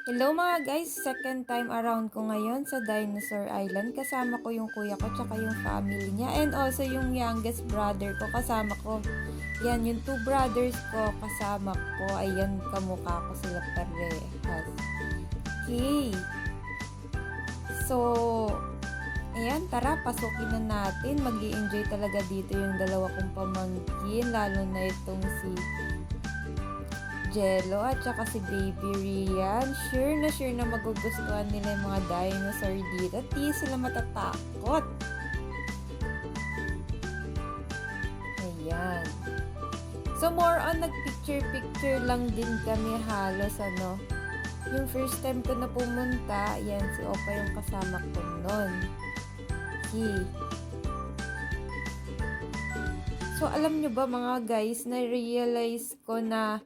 Hello mga guys! Second time around ko ngayon sa Dinosaur Island. Kasama ko yung kuya ko tsaka yung family niya. And also yung youngest brother ko kasama ko. Yan, yung two brothers ko kasama ko. Ayan, kamukha ko sila parehas. Okay. So, ayan, tara, pasukin na natin. Mag-i-enjoy talaga dito yung dalawa kong pamangkin. Lalo na itong si Jello at saka si Baby Rian. Sure na magugustuhan nila yung mga dinosaur dito. At di sila matatakot. Ayan. So more on nagpicture-picture lang din kami halos ano. Yung first time ko na pumunta, ayan si Opa yung kasama ko nun. Okay. So alam nyo ba mga guys, na-realize ko na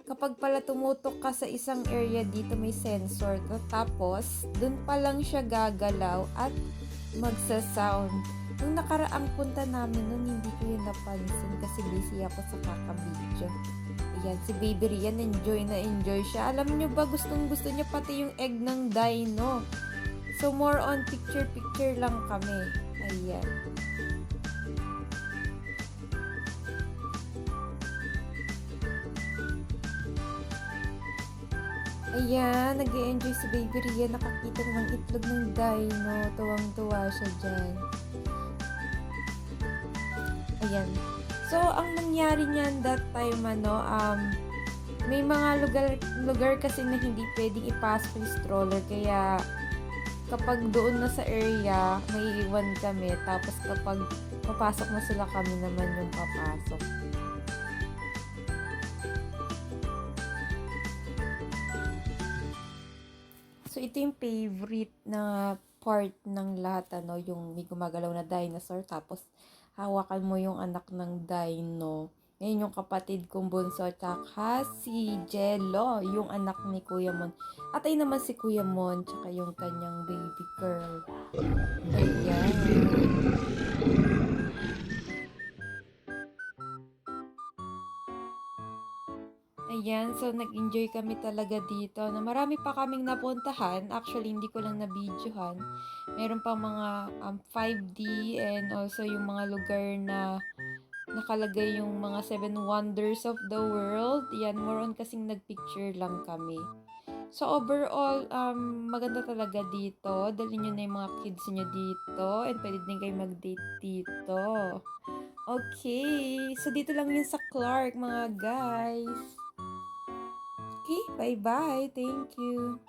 kapag pala tumutok ka sa isang area dito may sensor to, tapos dun pa lang siya gagalaw at magsa-sound. Nung nakaraang punta namin nun, hindi ko yun napansin kasi busy ako sa kakabidyo. Ayan, si Baby Rian, enjoy na enjoy siya. Alam nyo ba, gustong gusto niya pati yung egg ng dino. So more on picture-picture lang kami. Ayan. Ayan, nag-e-enjoy si Baby Rian. Nakakita ng itlog ng dino. Tuwang-tuwa siya dyan. Ayan. So, ang nangyari niyan that time, may mga lugar kasi na hindi pwedeng ipasok yung stroller. Kaya, kapag doon na sa area, may iwan kami. Tapos, kapag papasok na sila, kami naman yung papasok. So, ito yung favorite na part ng lahat, yung may gumagalaw na dinosaur, tapos hawakan mo yung anak ng dino. Ngayon yung kapatid kong bunso, tsaka si Jello, yung anak ni Kuya Mon. At ay naman si Kuya Mon, tsaka yung kanyang baby girl. Ayan. Ayan, so nag-enjoy kami talaga dito na marami pa kaming napuntahan. Actually, hindi ko lang na-videohan. Meron pa mga 5D and also yung mga lugar na nakalagay yung mga 7 wonders of the world. Yan, more on kasing nagpicture lang kami. So overall, maganda talaga dito. Dalhin nyo na yung mga kids nyo dito and pwede din kayo mag-date dito. Okay, so dito lang yun sa Clark mga guys. Okay, bye-bye. Thank you.